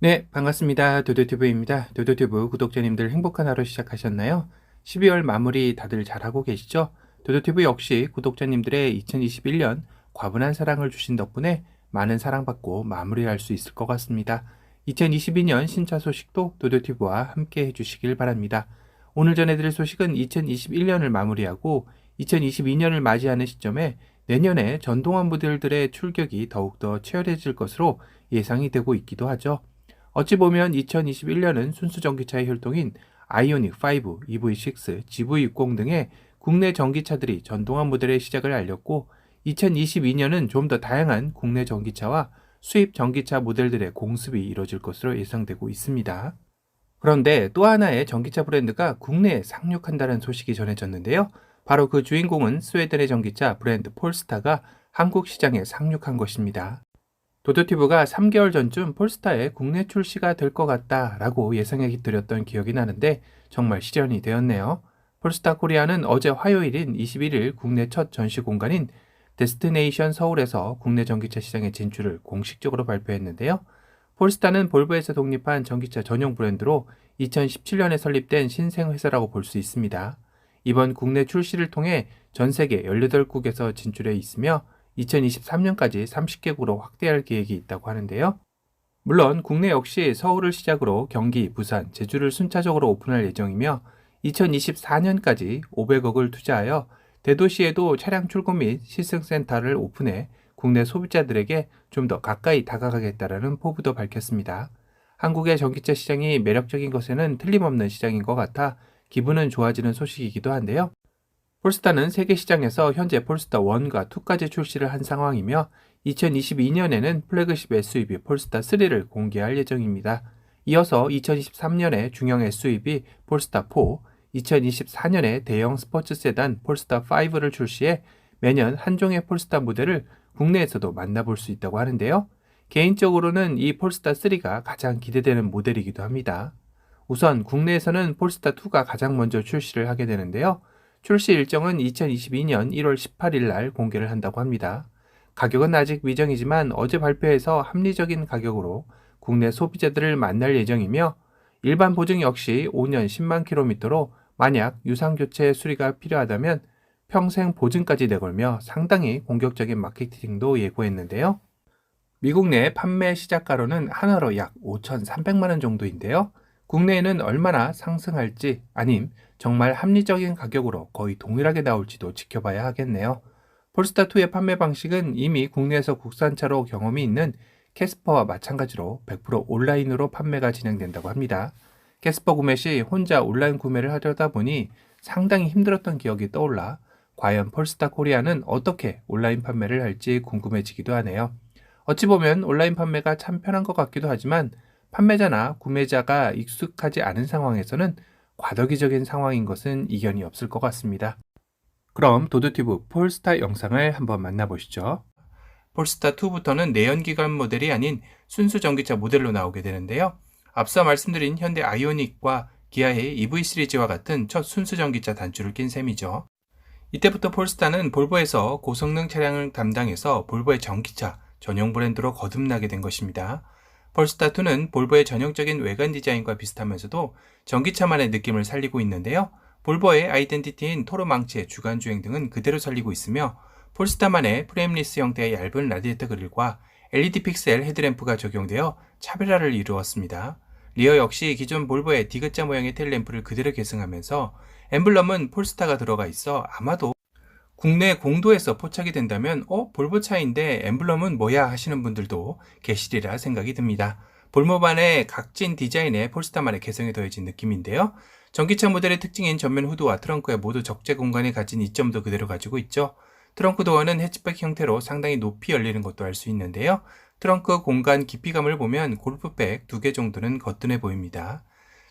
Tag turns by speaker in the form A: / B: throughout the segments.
A: 네, 반갑습니다. 도도튜브입니다. 도도튜브 구독자님들 행복한 하루 시작하셨나요? 12월 마무리 다들 잘하고 계시죠? 도도튜브 역시 구독자님들의 2021년 과분한 사랑을 주신 덕분에 많은 사랑받고 마무리할 수 있을 것 같습니다. 2022년 신차 소식도 도도튜브와 함께 해주시길 바랍니다. 오늘 전해드릴 소식은 2021년을 마무리하고 2022년을 맞이하는 시점에 내년에 전동화 모델들의 출격이 더욱더 치열해질 것으로 예상이 되고 있기도 하죠. 어찌 보면 2021년은 순수 전기차의 혈통인 아이오닉 5, EV6, GV60 등의 국내 전기차들이 전동화 모델의 시작을 알렸고 2022년은 좀 더 다양한 국내 전기차와 수입 전기차 모델들의 공습이 이뤄질 것으로 예상되고 있습니다. 그런데 또 하나의 전기차 브랜드가 국내에 상륙한다는 소식이 전해졌는데요. 바로 그 주인공은 스웨덴의 전기차 브랜드 폴스타가 한국 시장에 상륙한 것입니다. 도도티브가 3개월 전쯤 폴스타의 국내 출시가 될 것 같다라고 예상해 드렸던 기억이 나는데 정말 실현이 되었네요. 폴스타 코리아는 어제 화요일인 21일 국내 첫 전시 공간인 데스티네이션 서울에서 국내 전기차 시장의 진출을 공식적으로 발표했는데요. 폴스타는 볼보에서 독립한 전기차 전용 브랜드로 2017년에 설립된 신생 회사라고 볼 수 있습니다. 이번 국내 출시를 통해 전 세계 18국에서 진출해 있으며 2023년까지 30개국으로 확대할 계획이 있다고 하는데요. 물론 국내 역시 서울을 시작으로 경기, 부산, 제주를 순차적으로 오픈할 예정이며 2024년까지 500억을 투자하여 대도시에도 차량 출고 및 시승센터를 오픈해 국내 소비자들에게 좀 더 가까이 다가가겠다라는 포부도 밝혔습니다. 한국의 전기차 시장이 매력적인 것에는 틀림없는 시장인 것 같아 기분은 좋아지는 소식이기도 한데요. 폴스타는 세계 시장에서 현재 폴스타 1과 2까지 출시를 한 상황이며 2022년에는 플래그십 SUV 폴스타 3를 공개할 예정입니다. 이어서 2023년에 중형 SUV 폴스타 4, 2024년에 대형 스포츠 세단 폴스타 5를 출시해 매년 한 종의 폴스타 모델을 국내에서도 만나볼 수 있다고 하는데요. 개인적으로는 이 폴스타 3가 가장 기대되는 모델이기도 합니다. 우선 국내에서는 폴스타 2가 가장 먼저 출시를 하게 되는데요. 출시 일정은 2022년 1월 18일 날 공개를 한다고 합니다. 가격은 아직 미정이지만 어제 발표해서 합리적인 가격으로 국내 소비자들을 만날 예정이며 일반 보증 역시 5년 10만 킬로미터로 만약 유상교체 수리가 필요하다면 평생 보증까지 내걸며 상당히 공격적인 마케팅도 예고했는데요. 미국 내 판매 시작가로는 하나로 약 5,300만 원 정도인데요. 국내에는 얼마나 상승할지 아님 정말 합리적인 가격으로 거의 동일하게 나올지도 지켜봐야 하겠네요. 폴스타2의 판매 방식은 이미 국내에서 국산차로 경험이 있는 캐스퍼와 마찬가지로 100% 온라인으로 판매가 진행된다고 합니다. 캐스퍼 구매 시 혼자 온라인 구매를 하려다 보니 상당히 힘들었던 기억이 떠올라 과연 폴스타 코리아는 어떻게 온라인 판매를 할지 궁금해지기도 하네요. 어찌 보면 온라인 판매가 참 편한 것 같기도 하지만 판매자나 구매자가 익숙하지 않은 상황에서는 과도기적인 상황인 것은 이견이 없을 것 같습니다. 그럼 도드튜브 폴스타 영상을 한번 만나보시죠. 폴스타 2부터는 내연기관 모델이 아닌 순수 전기차 모델로 나오게 되는데요. 앞서 말씀드린 현대 아이오닉과 기아의 EV 시리즈와 같은 첫 순수 전기차 단추를 낀 셈이죠. 이때부터 폴스타는 볼보에서 고성능 차량을 담당해서 볼보의 전기차 전용 브랜드로 거듭나게 된 것입니다. 폴스타2는 볼보의 전형적인 외관 디자인과 비슷하면서도 전기차만의 느낌을 살리고 있는데요. 볼보의 아이덴티티인 토로망치의 주간주행 등은 그대로 살리고 있으며 폴스타만의 프레임리스 형태의 얇은 라디에이터 그릴과 LED 픽셀 헤드램프가 적용되어 차별화를 이루었습니다. 리어 역시 기존 볼보의 디귿자 모양의 테일램프를 그대로 계승하면서 엠블럼은 폴스타가 들어가 있어 아마도 국내 공도에서 포착이 된다면 볼보차인데 엠블럼은 뭐야 하시는 분들도 계시리라 생각이 듭니다. 볼모반의 각진 디자인에 폴스타만의 개성이 더해진 느낌인데요. 전기차 모델의 특징인 전면 후드와 트렁크에 모두 적재 공간이 가진 이점도 그대로 가지고 있죠. 트렁크 도어는 해치백 형태로 상당히 높이 열리는 것도 알 수 있는데요. 트렁크 공간 깊이감을 보면 골프백 2개 정도는 거뜬해 보입니다.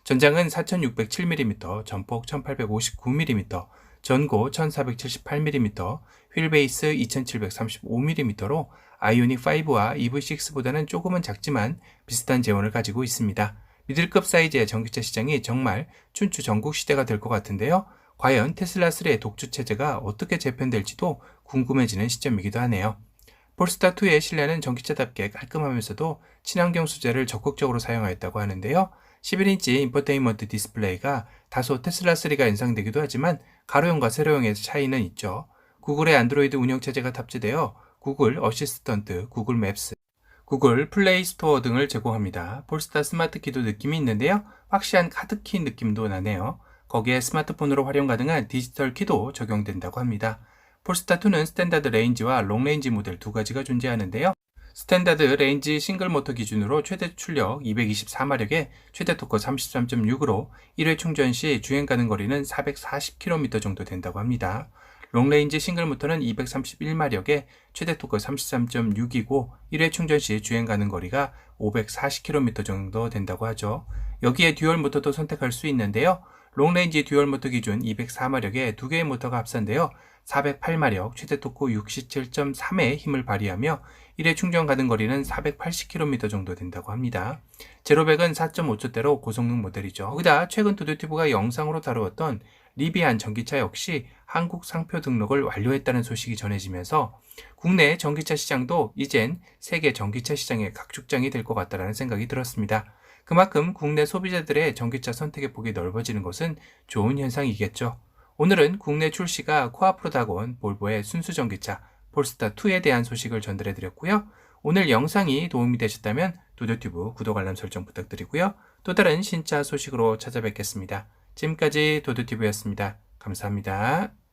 A: 전장은 4607mm, 전폭 1859mm, 전고 1478mm, 휠베이스 2735mm로 아이오닉 5와 EV6보다는 조금은 작지만 비슷한 재원을 가지고 있습니다. 미들급 사이즈의 전기차 시장이 정말 춘추 전국 시대가 될 것 같은데요. 과연 테슬라 3의 독주 체제가 어떻게 재편될지도 궁금해지는 시점이기도 하네요. 폴스타2의 실내는 전기차답게 깔끔하면서도 친환경 소재를 적극적으로 사용하였다고 하는데요. 11인치 인포테인먼트 디스플레이가 다소 테슬라3가 연상되기도 하지만 가로형과 세로형의 차이는 있죠. 구글의 안드로이드 운영체제가 탑재되어 구글 어시스턴트, 구글 맵스, 구글 플레이 스토어 등을 제공합니다. 폴스타 스마트키도 느낌이 있는데요. 확실한 카드키 느낌도 나네요. 거기에 스마트폰으로 활용 가능한 디지털 키도 적용된다고 합니다. 폴스타2는 스탠다드 레인지와 롱레인지 모델 두 가지가 존재하는데요. 스탠다드 레인지 싱글 모터 기준으로 최대 출력 224마력에 최대 토크 33.6으로 1회 충전 시 주행 가능 거리는 440km 정도 된다고 합니다. 롱레인지 싱글 모터는 231마력에 최대 토크 33.6이고 1회 충전 시 주행 가능 거리가 540km 정도 된다고 하죠. 여기에 듀얼 모터도 선택할 수 있는데요. 롱레인지 듀얼 모터 기준 204마력에 두 개의 모터가 합산되어 408마력, 최대 토크 67.3의 힘을 발휘하며 1회 충전 가능 거리는 480km 정도 된다고 합니다. 제로백은 4.5초대로 고성능 모델이죠. 거기다 최근 도요티브가 영상으로 다루었던 리비안 전기차 역시 한국 상표 등록을 완료했다는 소식이 전해지면서 국내 전기차 시장도 이젠 세계 전기차 시장의 각축장이 될 것 같다는 생각이 들었습니다. 그만큼 국내 소비자들의 전기차 선택의 폭이 넓어지는 것은 좋은 현상이겠죠. 오늘은 국내 출시가 코아프로 다가온 볼보의 순수 전기차 폴스타2에 대한 소식을 전달해드렸고요. 오늘 영상이 도움이 되셨다면 도요튜브 구독 알람 설정 부탁드리고요. 또 다른 신차 소식으로 찾아뵙겠습니다. 지금까지 도요튜브였습니다. 감사합니다.